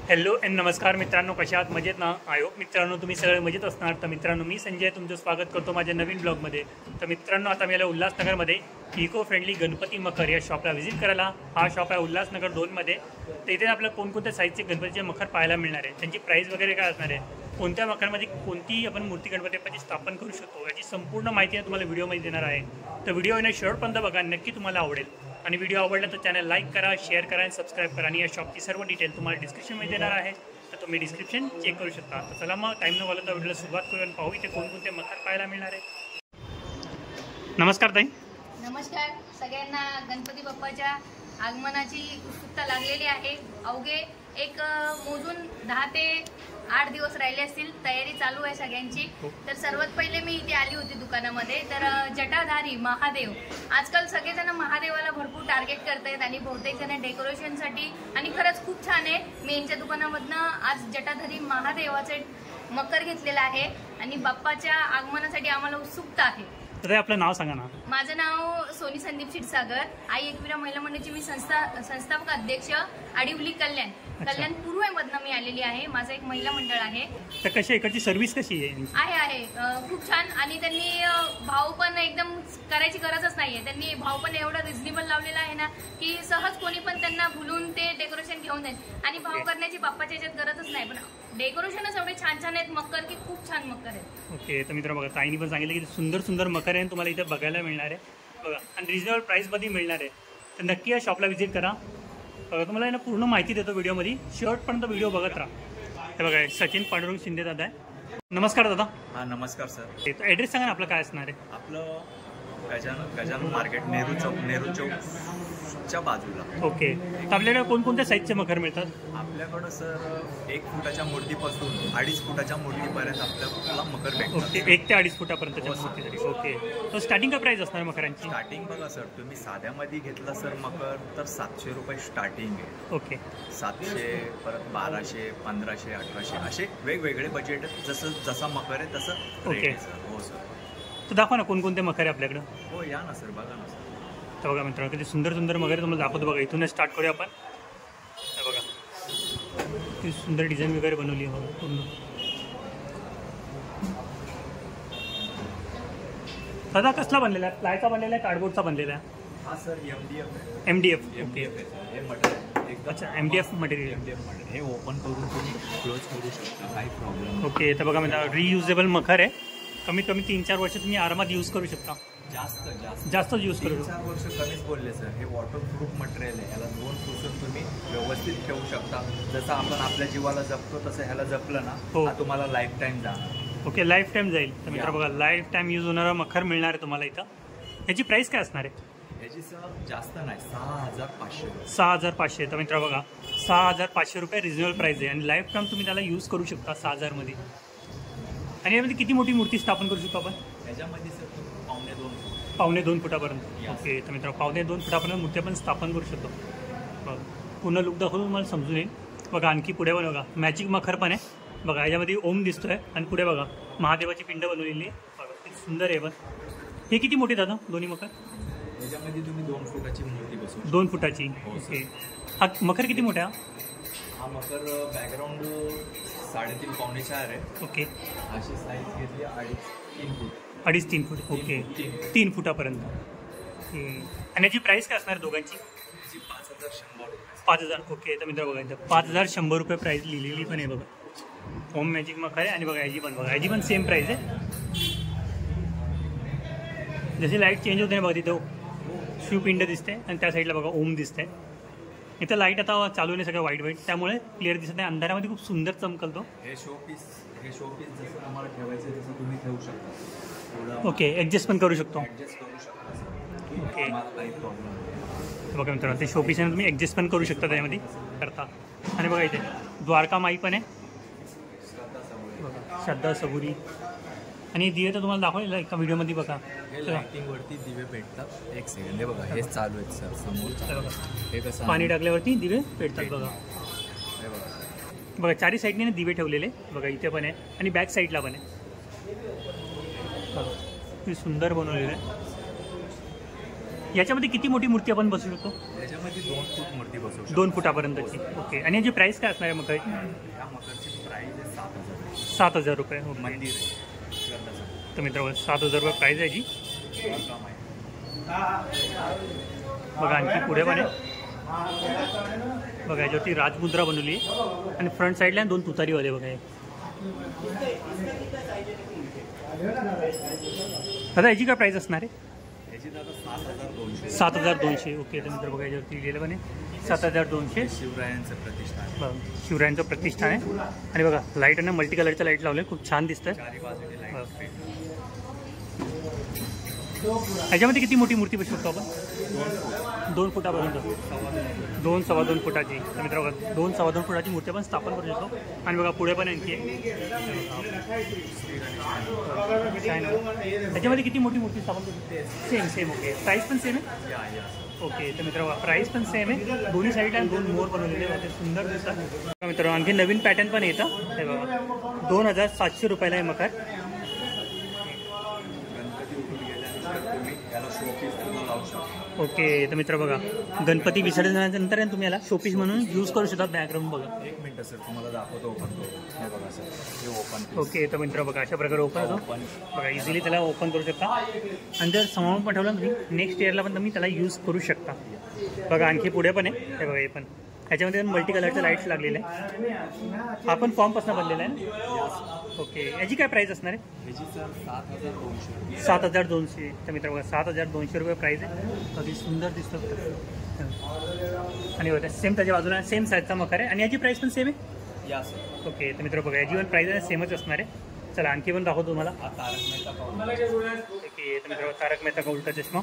Hello and नमस्कार मित्रांनो, कशा आहात? मजेत ना? आय होप मित्रांनो तुम्ही सगळे मजेत असणार. तर मित्रांनो, मी संजय तुमचं स्वागत करतो माझ्या नवीन ब्लॉगमध्ये. तर मित्रांनो, आता मी आलो उल्हासनगरमध्ये इको फ्रेंडली गणपती मखर या शॉपला व्हिजिट करायला. हा शॉप आहे उल्हासनगर 2मध्ये. तर इथे आपल्याला कोणकोणत्या साईजचे गणपतीचे मखर पाहायला मिळणार आहे, त्यांची प्राईस वगैरे काय असणार आहे, कोणत्या मखरमध्ये कोणती आपण मूर्ती गणपती बाप्पाची स्थापन करू शकतो, याची संपूर्ण माहिती तुम्हाला व्हिडिओमध्ये देणार आहे. तर व्हिडिओ येणं शेवटपर्यंत बघा, नक्की तुम्हाला आवडेल. आणि व्हिडिओ आवडला तर चॅनल लाईक करा, शेअर करा आणि सबस्क्राईब करा. आणि या शॉपची सर्व डिटेल तुम्हाला डिस्क्रिप्शनमध्ये देणार आहे, तर तुम्ही डिस्क्रिप्शन चेक करू शकता. तर चला मग टाईम न घालवता व्हिडिओला सुरुवात करू आणि पाहू इथे कोणकोणते मखर पाहायला मिळणार आहे. नमस्कार ताई. नमस्कार सगळ्यांना. गणपती बाप्पाच्या आगमनाची उत्सुकता लागलेली आहे. अवघे एक मोजून 10 ते 8 दिवस राहिले असतील. तयारी चालू आहे सगळ्यांची. तर सर्वात पहिले मी इथे आली होती दुकानामध्ये. तर जटाधारी महादेव, आजकाल सगळेजण महादेवाला भरपूर टार्गेट करतायत आणि बहुतेक जण डेकोरेशनसाठी, आणि खरंच खूप छान आहे. मी यांच्या दुकानामधनं आज जटाधारी महादेवाचे मकर घेतलेला आहे आणि बाप्पाच्या आगमनासाठी आम्हाला उत्सुकता आहे. तर आपलं नाव सांगा ना. माझं नाव सोनी संदीप क्षीरसागर. आई एकविरा महिला मंडळाची मी संस्थापक अध्यक्ष आडिवली कल्याण पूर्वेमधनं मी आलेली आहे. माझं एक महिला मंडळ आहे. तर कशी इकडची सर्व्हिस कशी आहे खूप छान. आणि त्यांनी भाव पण एकदम करायची गरजच नाहीये. त्यांनी भाव पण एवढा रिझनेबल लावलेला आहे ना की सहज कोणी पण त्यांना भुलून ते डेकोरेशन घेऊन जाईल. आणि भाव करण्याची बाप्पाच्या याच्यात गरजच नाही, पण डेकोरेशनच एवढे छान छान आहेत मकर की खूप छान मकर आहेत. ओके. तर मित्र बघा, ताईंनी पण सांगितलं की सुंदर सुंदर मकर आहे तुम्हाला इथे बघायला मिळणार आहे बघा, आणि रिजनेबल प्राईसमध्ये मिळणार आहे. तर नक्की या शॉपला व्हिजिट करा. बघा, तुम्हाला ना पूर्ण माहिती देतो व्हिडिओमध्ये, शेवटपर्यंत व्हिडिओ बघत राहा. हे बघा, सचिन पांडुरंग शिंदे दादा आहे. नमस्कार दादा. हां नमस्कार सर. ॲड्रेस सांगा ना आपलं काय असणार आहे. आपलं गजानन मार्केट नेहरू चौकच्या बाजूला. ओके. तर आपल्याकडे कोणकोणत्या साईजचे मखर मिळतात? आपल्याकडं सर 1 फुटाच्या मूर्तीपासून 2.5 फुटाच्या मूर्तीपर्यंत आपल्याला मकर भेटतात. ओके. 1 ते 2.5 फुटापर्यंतच्या मूर्तीसाठी. ओके. तर स्टार्टिंग काय प्राईस असणार मकरांची? स्टार्टिंग बघा सर, तुम्ही साध्यामध्ये घेतला सर मकर तर 700 रुपये स्टार्टिंग आहे. ओके. 700, परत 1200, 1500, 1800 असे वेगवेगळे बजेट जसा मकर आहे तसं. Okay sir. हो सर. तर दाखवा ना कोणकोणते मखर आहे आपल्याकडं. हो या ना सर, बघा ना सर. तर बघा मित्रांनो, किती सुंदर सुंदर मखर तुम्हाला दाखवतो बघा. इथूनच स्टार्ट करूया आपण. तर बघा किती सुंदर डिझाईन वगैरे बनवली आहे बघा पूर्ण. दादा कसला बनलेला आहे? प्लायचा बनलेला आहे, कार्डबोर्डचा बनलेला आहे? हा सर MDF. MDF. ओके. हे मटेरियल. अच्छा, MDF मटेरियल. हे ओपन करून तुम्ही क्लोज करू शकता, काही प्रॉब्लेम. ओके. तर बघा मित्रांनो, रियुजेबल मखर आहे. कमीत कमी 3-4 वर्ष तुम्ही आरामात यूज करू शकता. जास्त यूज करू. 3-4 वर्ष कमीच बोलले सर. हे वॉटरप्रूफ मटेरियल आहे. याला 2 पुसून तुम्ही व्यवस्थित ठेवू शकता. जसं आपण आपल्या जीवाला जपतो तसं ह्याला जपलं ना, हा तुम्हाला लाईफ टाईम जाणार. ओके, लाईफ टाईम जाईल. तर मित्र बघा, लाईफ टाईम यूज होणारा मखर मिळणार आहे तुम्हाला इथं. ह्याची प्राईस काय असणार आहे? ह्याची सर जास्त नाही, 6500. 6500. तर मित्र बघा, 6500 रुपये रिजनेबल प्राईस आहे आणि लाईफ टाईम तुम्ही त्याला यूज करू शकता 6000 आणि यामध्ये किती मोठी मूर्ती स्थापन करू शकतो आपण? ह्याच्यामध्ये सर तुम्ही 2.5 फूट. 2.5 फुटापर्यंत. ओके. तर मित्र 2.5 फुटापर्यंत मूर्ती आपण स्थापन करू शकतो. बघा, पूर्ण लुक दाखवून तुम्हाला समजून येईल. बघा, आणखी पुढे पण बघा मॅजिक मखर पण आहे बघा. याच्यामध्ये ओम दिसतोय आणि पुढे बघा महादेवाची पिंड बनवलेली आहे बघा, किती सुंदर आहे. पण हे किती मोठे दादा दोन्ही मखर? ह्याच्यामध्ये तुम्ही 2 फुटाची मूर्ती बसवू. 2 फुटाची. ओके. हा मखर किती मोठा आहे? हा मकर बॅकग्राऊंड 3.5 पावणे 4 आहे. ओके. अशी साईज घेतली 2.5-3 फूट. 2.5-3 फूट. ओके. 3 फुटापर्यंत. आणि याची प्राईस काय असणार दोघांची? 5100 रुपये. 5000. ओके. तर मित्र बघा, 5100 रुपये प्राईस लिहिलेली पण आहे बघा. ओम मॅजिक मखर आहे आणि बघा याची पण बघा, याची पण सेम प्राईस आहे. जशी लाईट चेंज होते ना बघा, तिथं शिवपिंड दिसते आणि त्या साईडला बघा ओम दिसते. इथं लाईट आता चालू नाही, सगळं व्हाईट त्यामुळे क्लिअर दिसत नाही. अंधारामध्ये खूप सुंदर चमकलतो. हे शोपीस जसं आम्हाला ठेवायचं तसं तुम्ही ठेवू शकता. ओके. ॲडजस्ट पण करू शकतो. ॲडजस्ट करू शकता. ओके. काही प्रॉब्लेम. बघा मित्रांनो, ते शोपीसने तुम्ही ॲडजस्ट पण करू शकता त्यामध्ये करता. आणि बघा इथे द्वारका माई पण आहे बघा, श्रद्धा सबुरी. आणि दिवे तर तुम्हाला दाखवलेलं एका व्हिडिओमध्ये बघा. हे लाइटिंगवरती दिवे पेटतात. एक सेकंड, हे बघा हेच चालू आहेत सर समोर. हे कसं पाणी टाकल्यावरती दिवे पेटतात बघा. हे बघा बघा, चारी साईडने दिवे ठेवलेले बघा. इथे पण आहे आणि बॅक साईडला पण आहे बघा. किती सुंदर बनवलेलं आहे. याच्यामध्ये किती मोठी मूर्ती आपण बसू शकतो? याच्यामध्ये 2 फूट मूर्ती बसवू शकतो. 2 फुटापर्यंतची. ओके. आणि याची प्राईस काय असणार आहे मग? या मकरची प्राईस आहे 7,000. 7,000 रुपये. ओके. मंदिर आहे श्रद्धाचं. तर मित्रांनो 7,000 रुपये प्राईस आहे याची. काम आहे. बघा आणखी पुढे पण आहे. बघा याच्यावरती राजमुद्रा बनवली आहे आणि फ्रंट साईडला 2 तुतारीवाले बघा. दादा याची काय प्राईस असणार आहे? याची दादा 7,200. 7,200. ओके. तर मित्र बघा याच्यावरती लिहिलेलं पण आहे 7,200. शिवरायांचं प्रतिष्ठान. बघा शिवरायांचं प्रतिष्ठान आहे. आणि बघा लाईट आहे ना, मल्टी कलरच्या लाईट लावले, खूप छान दिसतं. चारी बाजूने लाईट. याच्यामध्ये किती मोठी मूर्ती बसू शकतो आपण? 2 फुटापर्यंत. 2-2.25 फुटाची. तर मित्र बघा 2-2.25 फुटाची मूर्ती आपण स्थापन करू शकतो. आणि बघा पुढे पण आणखी त्याच्यामध्ये किती मोठी मूर्ती स्थापन करू शकतो? सेम. ओके. प्राईस पण सेम आहे? ओके. तर मित्र प्राईस पण सेम आहे. दोन्ही साईडला 2 मोर बनवलेले होते, सुंदर दिसतात. मित्रांनो आणखी नवीन पॅटर्न पण येतं. हे बघा 2,700 रुपयाला आहे मकर. ओके. तर मित्र बघा गणपती विसर्जनानंतर तुम्ही याला शोपीस म्हणून यूज करू शकता. बॅकग्राऊंड बघा. 1 मिनिट सर, तुम्हाला दाखवतो ओपन करू. हे बघा सर, हे ओपन. ओके. तर मित्र बघा अशा प्रकारे ओपन होतो. बघा इझिली त्याला ओपन करू शकता. आणि जर समोरून पण ठेवलं तुम्ही नेक्स्ट इयरला पण तुम्ही त्याला यूज करू शकता. बघा आणखी पुढे पण आहे. हे बघा हे पण ह्याच्यामध्ये मल्टी कलरचे लाईट्स लागलेले आहे. हा पण फॉर्मपासून बनलेला आहे ना. ओके. याची काय प्राईस असणार आहे? याची सर 7,200. 7,200. तर मित्र बघा 7,200 रुपये प्राईस आहे. अगदी सुंदर दिसतं. आणि बघा सेम त्याच्या बाजूला सेम साईजचा मकर आहे आणि याची प्राईस पण सेम आहे. या सर. ओके. तर मित्र बघा याची पण प्राईस आहे सेमच असणार आहे. चला आणखी पण दाखवतो तुम्हाला. ओके. तर मित्र तारक मेहता का उलटा चष्मा.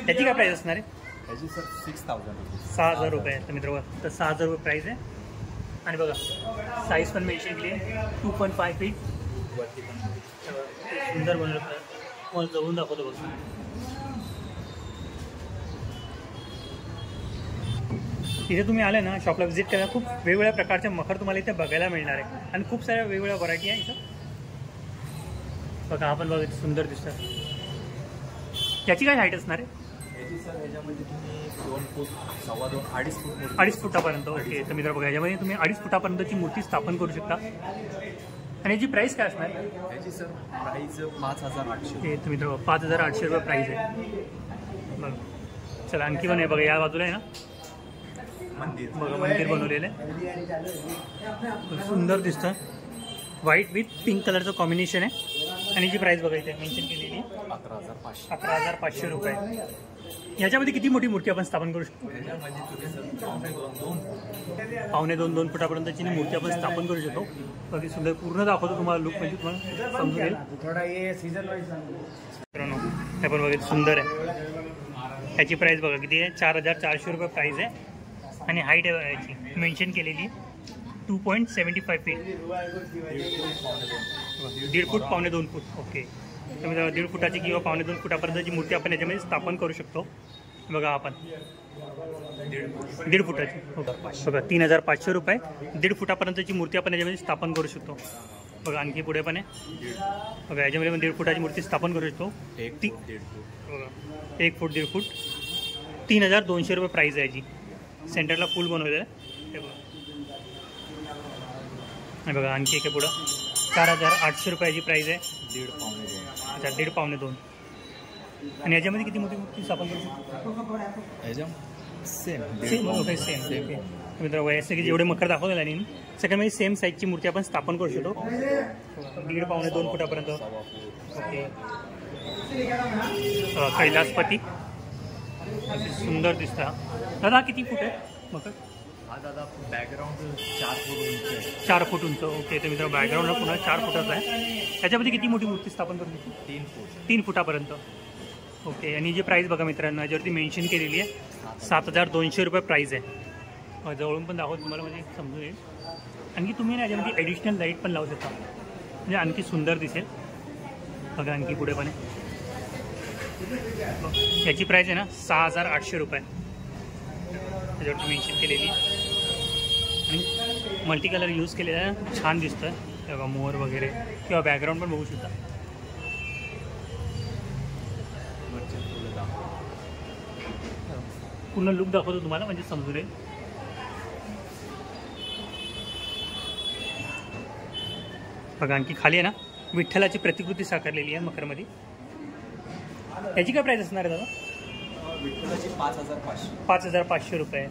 याची काय प्राईस असणार आहे? याची सर 6,000. 6,000 रुपये. तर मित्र बघा तर 6,000 रुपये प्राईस आहे. आणि बघा साईज पण मेन्शन केली आहे 2.5 फीट. वरती पण सुंदर बनवलं. मला जवळून दाखवतो बघा. इथे तुम्ही आले ना शॉपला व्हिजिट करायला खूप वेगवेगळ्या प्रकारचे मखर तुम्हाला इथे बघायला मिळणार आहे आणि खूप साऱ्या वेगवेगळ्या व्हरायटी आहे इथं. बघा आपण बघा सुंदर दिसतं. याची काय हाईट असणार आहे? याची सर ह्याच्यामध्ये तुम्ही 2 फूट, 2.25, 2.5 फूट. 2.5 फुटापर्यंत. ओके. तर मित्र बघा याच्यामध्ये तुम्ही 2.5 फुटापर्यंतची मूर्ती स्थापन करू शकता. आणि याची प्राईस काय असणार? याची सर प्राईस 5,800. ओके. तर मित्र 5,800 रुपये प्राईस आहे. बघा चला आणखी पण आहे बघा या बाजूला आहे ना मंदिर. बघा मंदिर बनवलेलं आहे. सुंदर दिसतं. व्हाईट विथ पिंक कलरचं कॉम्बिनेशन आहे. आणि याची प्राईस बघा इथे मेन्शन केलेली आहे 11,500. 11,500 रुपये. याच्यामध्ये किती मोठी मूर्ती आपण स्थापन करू शकतो? याच्यामध्ये तुम्ही सर 2.5 फुटापर्यंतची मूर्ती आपण स्थापन करू शकतो. अगदी सुंदर पूर्ण दाखवतो तुम्हाला लुक म्हणजे तुम्हाला समजून येईल. मित्रांनो हे पण बघा सुंदर आहे. याची प्राईस बघा किती आहे 4,400 रुपये प्राईस आहे. आणि हाईट आहे बघा याची मेन्शन केलेली 2.75 फीट. 1.5 फूट 2.25 फूट. ओके. तर 1.5 फुटाची किंवा 2.25 फुटापर्यंतची मूर्ती आपण याच्यामध्ये स्थापन करू शकतो. बघा आपण 1.5 फुटाची. बघा 3,500 रुपये. 1.5 फुटापर्यंतची मूर्ती आपण याच्यामध्ये स्थापन करू शकतो. बघा आणखी पुढे पण आहे. बघा याच्यामध्ये पण 1.5 फुटाची मूर्ती स्थापन करू शकतो. बघा 1 फूट 1.5 फूट 3,200 रुपये प्राईस आहे याची. सेंटरला फुल बनवलेलं आहे. हे बघा. आणि बघा आणखी एक पुढं 4,800 रुपयाची प्राईस आहे. 1.5-2. आणि याच्यामध्ये किती मोठी मूर्ती स्थापन करू शकतो? सेम. ओके. सेम. मित्र वयाचे की जेवढे मकर दाखवलेला नाही सगळ्यामध्ये सेम साईजची मूर्ती आपण स्थापन करू शकतो. 1.5-2 फुटापर्यंत. ओके. कैलासपती सुंदर दिसता. दादा किती फूट आहे मकर? हा दादा बॅकग्राऊंड 4 फूट उंच आहे. 4 फूट उंच. ओके. तर मित्र बॅकग्राऊंडला पुन्हा 4 फुटाचा आहे. याच्यामध्ये किती मोठी मूर्ती स्थापन करू शकतो? 3 फूट. 3 फुटापर्यंत. ओके. आणि जी प्राईस बघा मित्रांनो याच्यावरती मेन्शन केलेली आहे 7,200 रुपये प्राईस आहे. जवळून पण दाखवत तुम्हाला म्हणजे समजून येईल. आणखी तुम्ही ना याच्यामध्ये ॲडिशनल लाईट पण लावू शकता म्हणजे आणखी सुंदर दिसेल. बघा आणखी पुढे पण आहे. याची प्राईस आहे ना 6,800 रुपये त्याच्यावरती मेन्शन केलेली. आणि मल्टी कलर यूज केलेला आहे. छान दिसतं. बघा मोर वगैरे किंवा बॅकग्राऊंड पण बघू शकता. पूर्ण लुक दाखवतो तुम्हाला म्हणजे समजून येईल. बघा आणखी खाली आहे ना विठ्ठलाची प्रतिकृती साकारलेली आहे मकरमध्ये. याची काय प्राईस असणार आहे दादा? विठ्ठलाची 5500. 5500 रुपये.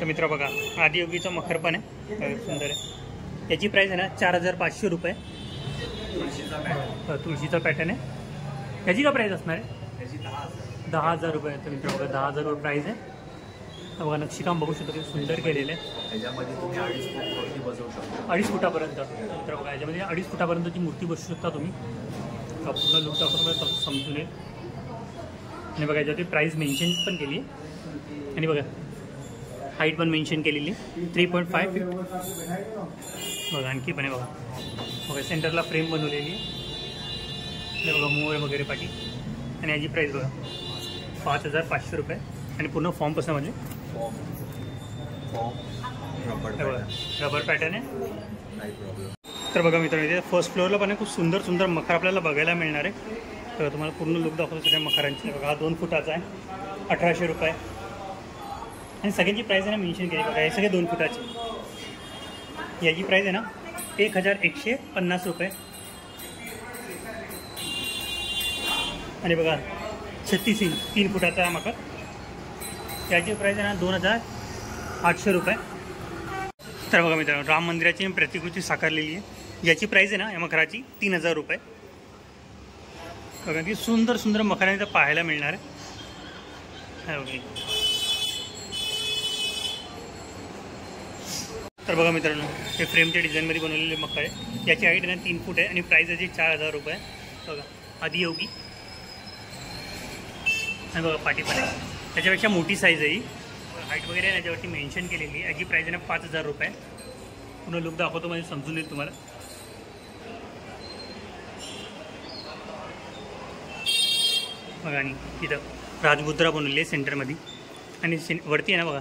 तर मित्र बघा आदियोगीचं मखर पण आहे, सुंदर आहे. याची प्राईस आहे ना 4500 रुपये. तुळशीचा पॅटर्न आहे. याची काय प्राईस असणार आहे? याची 10,000. 10,000 रुपये. तर मित्र बघा 10,000 रुपये प्राईस आहे. बघा नक्षीकाम बघू शकतो, सुंदर केलेलं आहे. त्याच्यामध्ये तुम्ही 2.5 फूट मूर्ती बसवू शकता. 2.5 फुटापर्यंत. तर बघा याच्यामध्ये 2.5 फुटापर्यंतची मूर्ती बसू शकता तुम्ही. पूर्ण लुक दाखवतो समजून येईल. आणि बघा याच्यावरती प्राईस मेन्शन पण केली आहे. आणि बघा हाईट पण मेन्शन केलेली 3.5 फीट. बघा आणखी पण आहे बघा सेंटरला फ्रेम बनवलेली आहे. बघा मोर वगैरे पाठी. आणि याची प्राईस बघा 5500 रुपये. आणि पूर्ण फॉर्मपासून म्हणजे रबर पॅटर्न आहे. नाही प्रॉब्लेम. तर बघा मित्रांनो इथे फर्स्ट फ्लोअरला पण खूप सुंदर सुंदर मखर आपल्याला बघायला मिळणार आहे. तर तुम्हाला पूर्ण लुक दाखवतो सगळ्या मखरांची. बघा हा 2 फुटाचा आहे 1800 रुपये. आणि सगळ्यांची प्राईस आहे ना मेन्शन केली बघा. हे सगळे 2 फुटाचे. याची प्राईस आहे ना 1150 रुपये. आणि बघा 36 इंच 3 फुटाचा मखर. याची प्राईस आहे ना 2800 रुपये. तर बघा मित्रांनो राम मंदिराची प्रतिकृती साकारलेली आहे. याची प्राईस आहे ना या मखराची 3000 रुपये. बघा की सुंदर सुंदर मखरांनी इथं पाहायला मिळणार आहे. ओके. तर बघा मित्रांनो हे फ्रेमच्या डिझाईनमध्ये बनवलेले मखर आहे. याची हाईट आहे ना 3 फूट आहे. आणि प्राईस याची 4000 रुपये. बघा आदियोगी. आणि बघा पाठी पण आहे, त्याच्यापेक्षा मोठी साईज आहे ही. हाईट वगैरे आहे याच्यावरती मेन्शन केलेली आहे. याची प्राईस आहे ना 5000 रुपये. पूर्ण लुक दाखवतो म्हणजे समजून येईल तुम्हाला. बघा आणि इथं राजमुद्रा बनवली आहे सेंटरमध्ये. आणि वरती आहे ना बघा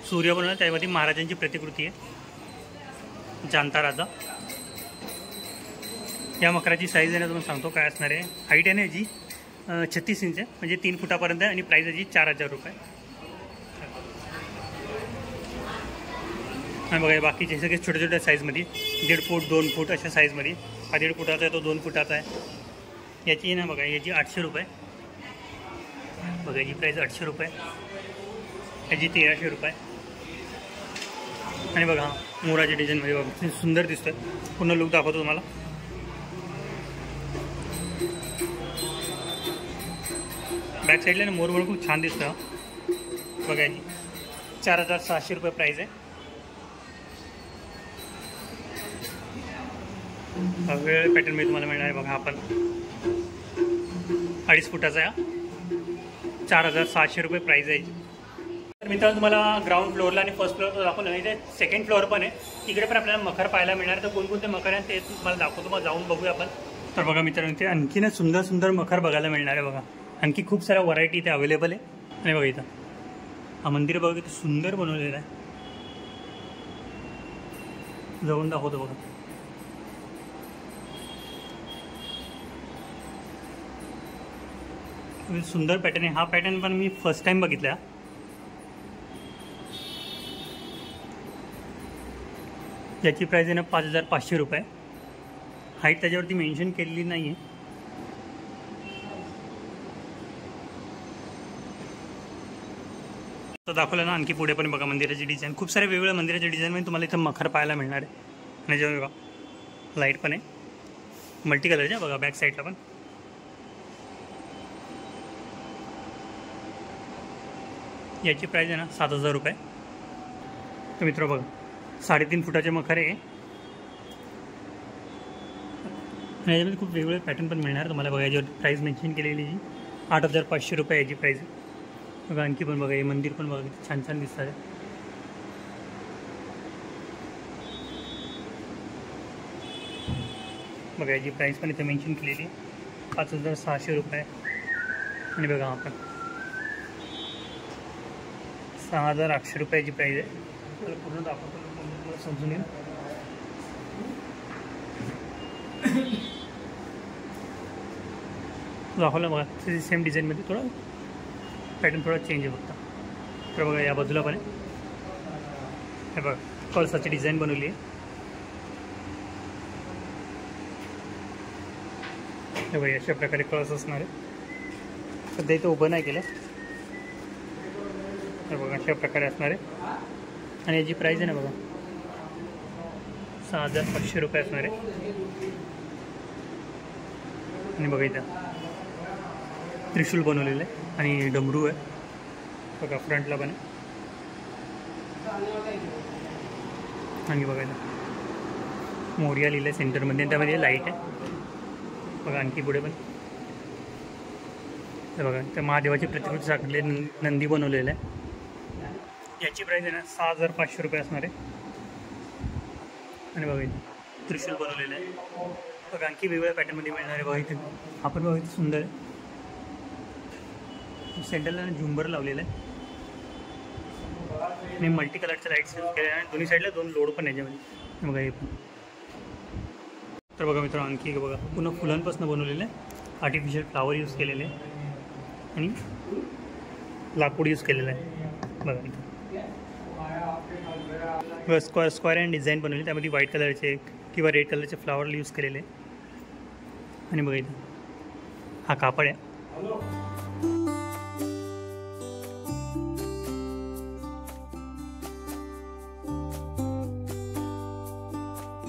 सूर्य बनवला, त्यामध्ये महाराजांची प्रतिकृती आहे जाणता राजा. या मकराची साईज आहे ना तुम्हाला सांगतो काय असणार आहे. हाईट आहे ना याची 36 इंच आहे म्हणजे 3 फुटापर्यंत आहे. आणि प्राईस याची 4000 रुपये. आणि बघा बाकीचे सगळे छोट्या छोट्या साईजमध्ये 1.5 फूट 2 फूट अशा साईजमध्ये. हा 1.5 फुटाचा आहे, तो 2 फुटाचा आहे. याची ना बघा याची 800 रुपये. बघा याची प्राईस 800 रुपये. याची 1300 रुपये. आणि बघा मोराच्या डिझाईनमध्ये बघा सुंदर दिसतोय. पूर्ण लुक दाखवतो तुम्हाला. बॅक साईडला ना मोर म्हणून खूप छान दिसतं. बघा याची 4600 रुपये प्राईस आहे. वेगवेगळ्या पॅटर्नमध्ये तुम्हाला मिळणार आहे. बघा आपण 2.5 फुटाचा आहे. 4600 रुपये प्राईस आहे. तर मित्रांनो तुम्हाला ग्राउंड फ्लोअरला आणि फर्स्ट फ्लोअरला दाखवलं. इथे सेकंड फ्लोअर पण आहे. तिकडे पण आपल्याला मखर पाहायला मिळणार. तर कोणकोणते मखर आहेत ते तुम्हाला दाखवतो, मग जाऊन बघूया आपण. तर बघा मित्रांनो इथे आणखीन सुंदर सुंदर मखर बघायला मिळणार आहे. बघा आणखी खूप साऱ्या व्हरायटी इथे अवेलेबल आहे. आणि बघा इथं हा मंदिर बघा किती सुंदर बनवलेलं आहे. जाऊन दाखवतो बघा. सुंदर पॅटर्न आहे. हा पॅटर्न पण मी फर्स्ट टाइम बघितला. याची प्राईस आहे ना 5500 रुपये. हाईट त्याच्यावरती मेन्शन केलेली नाही आहे. तर दाखवलं ना आणखी पुढे पण बघा मंदिराची डिझाईन. खूप सारे वेगवेगळ्या मंदिराच्या डिझाईनमध्ये तुम्हाला इथं मखर पाहायला मिळणार आहे. आणि जेव्हा बघा लाईट पण आहे मल्टी कलरच्या. बघा बॅक साईडला पण. याची प्राईस आहे ना 7000 रुपये. तर मित्र बघा 3.5 फुटाचे मखर आहे. आणि याच्यामध्ये खूप वेगवेगळे पॅटर्न पण मिळणार तुम्हाला. बघा याच्यावर प्राईस मेन्शन केलेली 8500 रुपये याची प्राईस. बघा आणखी पण बघा हे मंदिर पण बघा किती छान छान दिसतात आहे. बघा याची प्राईस पण इथे मेन्शन केलेली 5600 रुपये. आणि बघा आपण 6800 रुपयाची प्राईस आहे. तर पूर्ण दाखवतो समजून येईल. दाखवलं बघा सेम डिझाईनमध्ये थोडा पॅटर्न थोडा चेंज आहे फक्त. तर बघा या बाजूला पण आहे, हे बघा कळसाची डिझाईन बनवली आहे. हे बघा अशा प्रकारे कळस असणार आहे. सध्या इथं उभं नाही केलं. हे बघा अशा प्रकारे असणार आहे आणि याची प्राईस आहे ना बघा 6,500 रुपये असणार आहे. आणि बघा इथं त्रिशूल बनवलेलं आहे आणि डमरू आहे बघा फ्रंटला पण आहे. आणि बघा इथं मोरिया लिहिलं आहे सेंटरमध्ये, त्यामध्ये लाईट आहे बघा. आणखी पुढे पण हे बघा त्या महादेवाची प्रतिकृती साकारले नंदी बनवलेलं आहे. याची प्राईस आहे ना 6,500 रुपये असणार आहे. आणि बघा इथे त्रिशूल बनवलेलं आहे बघा. आणखी वेगवेगळ्या पॅटर्नमध्ये मिळणार आहे बघा. इथे आपण बघा इथे सुंदर आहे. सेंटरला झुंबर लावलेलं आहे आणि मल्टी कलरच्या लाईट्स यूज केल्या आणि दोन्ही साईडला 2 लोड पण याच्यामध्ये बघा. हे पण तर बघा मित्रांनो आणखी बघा पुन्हा फुलांपासून बनवलेलं आहे. आर्टिफिशियल फ्लावर यूज केलेले आहे आणि लाकूड यूज केलेलं आहे बघा. इथं स्क्वेअर अँड डिझाईन बनवली, त्यामध्ये व्हाईट कलरचे किंवा रेड कलरचे फ्लावर यूज केलेले. आणि बघा इथं हा कापड आहे